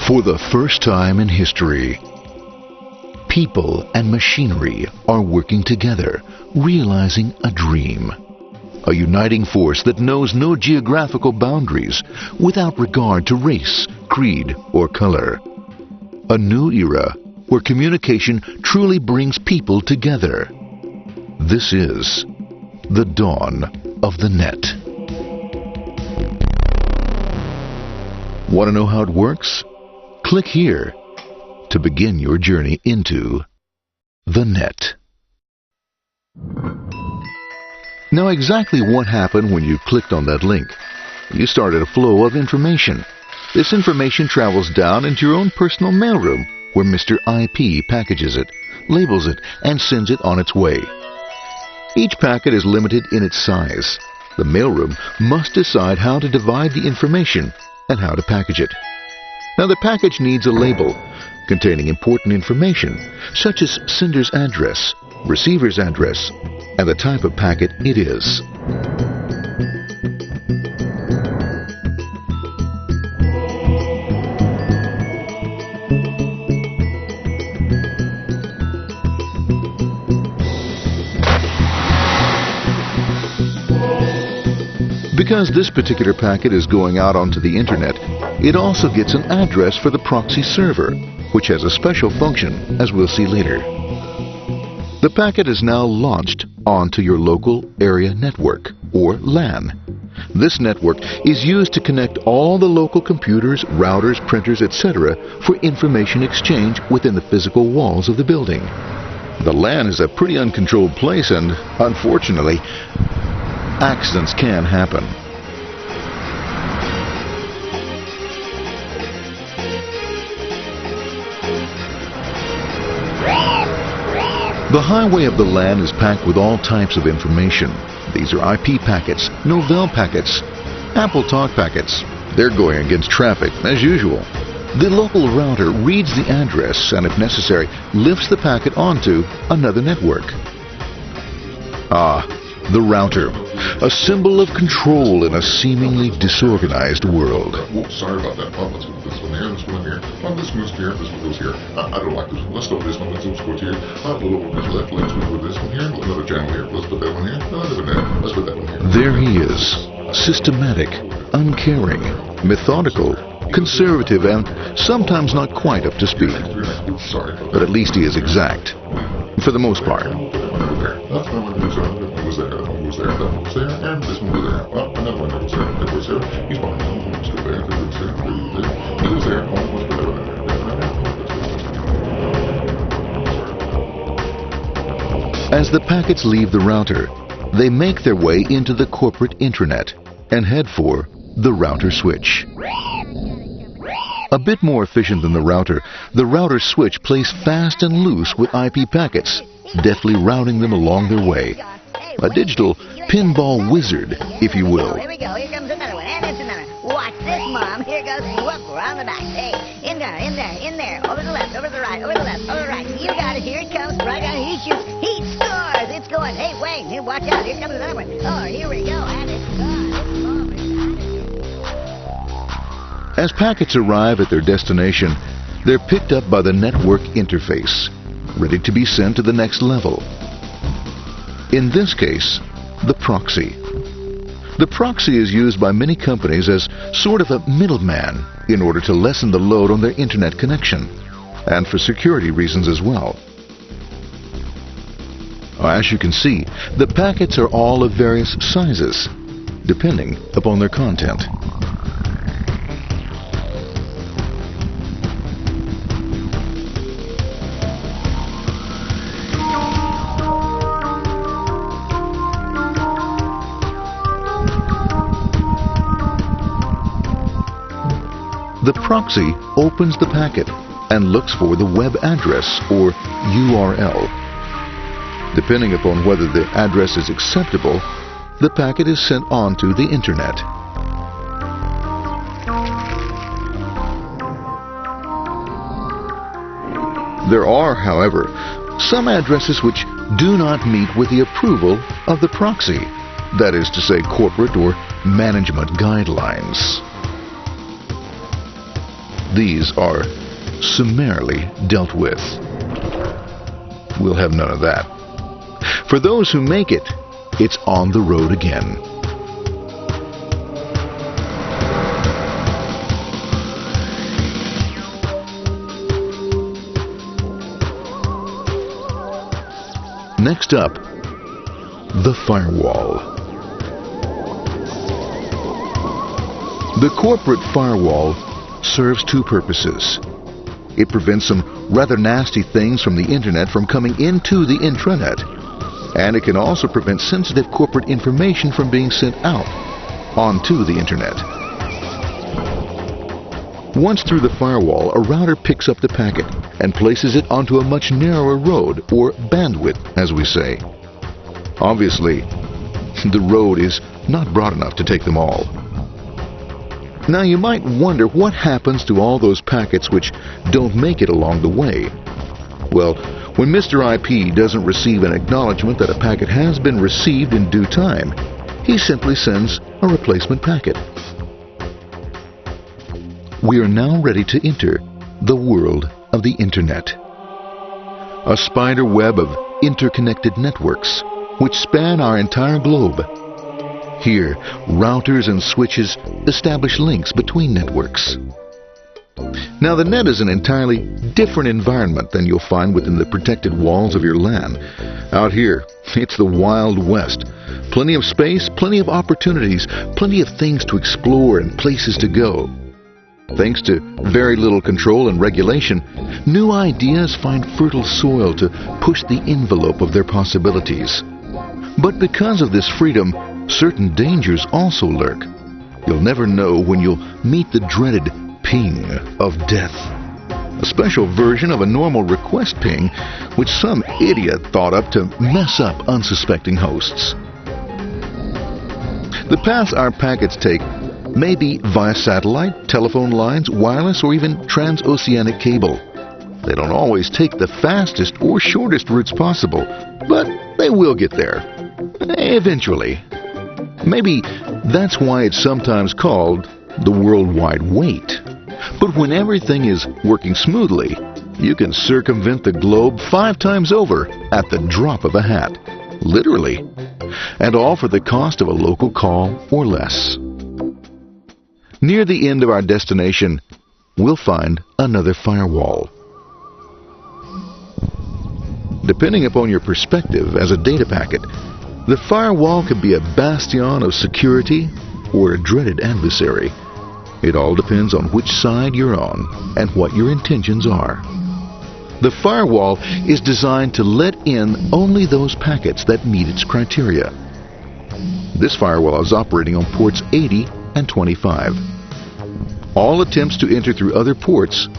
For the first time in history, people and machinery are working together, realizing a dream. A uniting force that knows no geographical boundaries without regard to race, creed, or color. A new era where communication truly brings people together. This is the dawn of the net. Want to know how it works? Click here to begin your journey into the net. Now, exactly what happened when you clicked on that link? You started a flow of information. This information travels down into your own personal mailroom, where Mr. IP packages it, labels it, and sends it on its way. Each packet is limited in its size. The mailroom must decide how to divide the information and how to package it. Now, the package needs a label containing important information, such as sender's address, receiver's address, and the type of packet it is. Because this particular packet is going out onto the internet, it also gets an address for the proxy server, which has a special function, as we'll see later. The packet is now launched onto your local area network, or LAN. This network is used to connect all the local computers, routers, printers, etc. for information exchange within the physical walls of the building. The LAN is a pretty uncontrolled place, and unfortunately, accidents can happen. The highway of the LAN is packed with all types of information. These are IP packets, Novell packets, Apple Talk packets. They're going against traffic, as usual. The local router reads the address and, if necessary, lifts the packet onto another network. The router, a symbol of control in a seemingly disorganized world. Whoops, sorry about that. Let's move this one here, this one here. This moves here, this one goes here. I don't like this one. Let's go with this one. Let's go here. A little bit left. Let's move with this one here. Another channel here. Let's put that one here. Another one there. Let's put that one here. There he is. Systematic, uncaring, methodical, conservative, and sometimes not quite up to speed. Sorry. But at least he is exact. For the most part. That one goes there, that one goes there, that one goes there, and this one goes there. Well, another one goes there, that goes there. He's behind him, he goes there, that goes there, he goes there, almost there. As the packets leave the router, they make their way into the corporate intranet and head for the router switch. A bit more efficient than the router switch plays fast and loose with IP packets, deftly routing them along their way. A digital pinball wizard, if you will. Here we go. Here comes another one. And it's another. Watch this, Mom. Here goes whoop, around the back. Hey, in there, in there, in there. Over to the left, over to the right, over to the left, over to the right. You got it. Here it comes. Right down. He shoots. He scores. It's going. Hey, Wayne, here, watch out. Here comes another one. Oh, here we go. And it's gone. It's gone. As packets arrive at their destination, they're picked up by the network interface, ready to be sent to the next level. In this case, the proxy. The proxy is used by many companies as sort of a middleman in order to lessen the load on their internet connection, and for security reasons as well. As you can see, the packets are all of various sizes, depending upon their content. The proxy opens the packet and looks for the web address, or URL. Depending upon whether the address is acceptable, the packet is sent on to the internet. There are, however, some addresses which do not meet with the approval of the proxy, that is to say, corporate or management guidelines. these are summarily dealt with. We'll have none of that. For those who make it, it's on the road again. Next up, the firewall. The corporate firewall serves two purposes. It prevents some rather nasty things from the internet from coming into the intranet, and it can also prevent sensitive corporate information from being sent out onto the internet. Once through the firewall, a router picks up the packet and places it onto a much narrower road, or bandwidth, as we say. Obviously, the road is not broad enough to take them all. Now you might wonder what happens to all those packets which don't make it along the way. Well, when Mr. IP doesn't receive an acknowledgement that a packet has been received in due time, he simply sends a replacement packet. We are now ready to enter the world of the Internet. A spider web of interconnected networks which span our entire globe. Here, routers and switches establish links between networks. Now, the net is an entirely different environment than you'll find within the protected walls of your LAN. Out here, it's the Wild West. Plenty of space, plenty of opportunities, plenty of things to explore and places to go. Thanks to very little control and regulation, new ideas find fertile soil to push the envelope of their possibilities. But because of this freedom, certain dangers also lurk. You'll never know when you'll meet the dreaded ping of death. A special version of a normal request ping which some idiot thought up to mess up unsuspecting hosts. The paths our packets take may be via satellite, telephone lines, wireless, or even transoceanic cable. They don't always take the fastest or shortest routes possible, but they will get there. Eventually. Maybe that's why it's sometimes called the worldwide wait. But when everything is working smoothly, you can circumvent the globe 5 times over at the drop of a hat. Literally. And all for the cost of a local call or less. Near the end of our destination, we'll find another firewall. Depending upon your perspective as a data packet, the firewall can be a bastion of security or a dreaded adversary. It all depends on which side you're on and what your intentions are. The firewall is designed to let in only those packets that meet its criteria. This firewall is operating on ports 80 and 25. All attempts to enter through other ports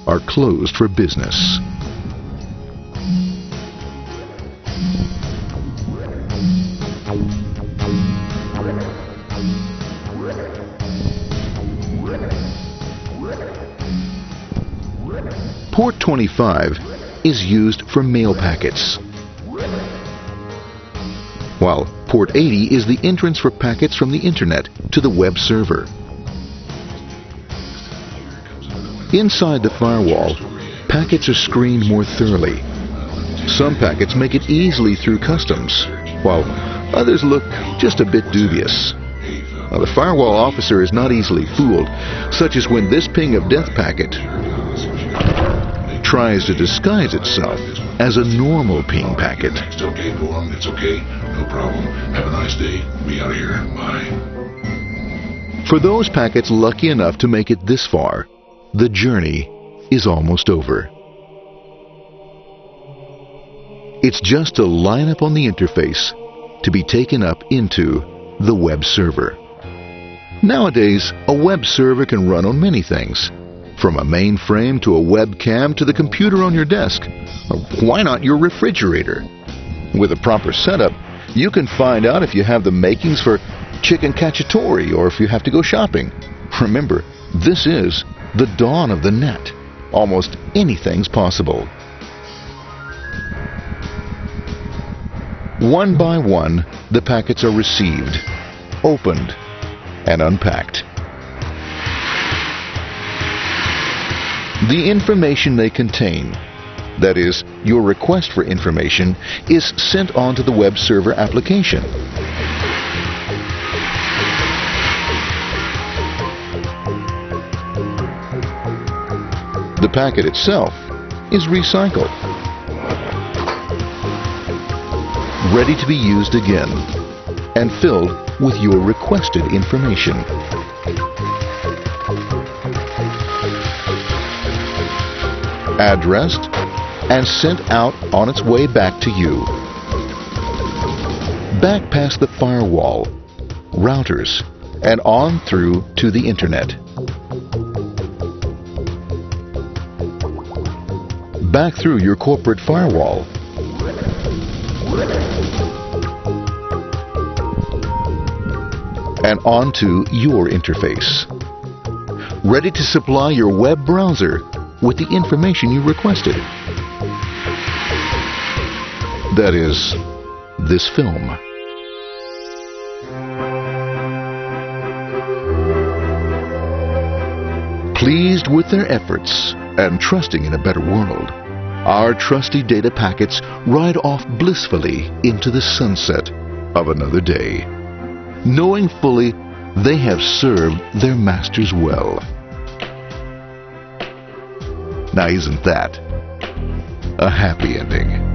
are closed for business. Port 25 is used for mail packets, while Port 80 is the entrance for packets from the Internet to the web server. Inside the firewall, packets are screened more thoroughly. Some packets make it easily through customs, while others look just a bit dubious. Now, the firewall officer is not easily fooled, such as when this ping of death packet tries to disguise itself as a normal ping packet. It's okay, Gorm. It's okay. No problem. Have a nice day. Be out of here. Bye. For those packets lucky enough to make it this far, the journey is almost over. It's just a line up on the interface to be taken up into the web server. Nowadays, a web server can run on many things, from a mainframe to a webcam to the computer on your desk. Or why not your refrigerator? With a proper setup, you can find out if you have the makings for chicken cacciatore or if you have to go shopping. Remember, this is the dawn of the net. Almost anything's possible. One by one, the packets are received, opened, and unpacked. The information they contain, that is, your request for information, is sent on to the web server application. The packet itself is recycled, ready to be used again, and filled with your requested information. Addressed and sent out on its way back to you. Back past the firewall, routers, and on through to the internet. Back through your corporate firewall. And onto your interface. Ready to supply your web browser with the information you requested. That is, this film. Pleased with their efforts and trusting in a better world, our trusty data packets ride off blissfully into the sunset of another day, knowing fully they have served their masters well. Now, isn't that a happy ending?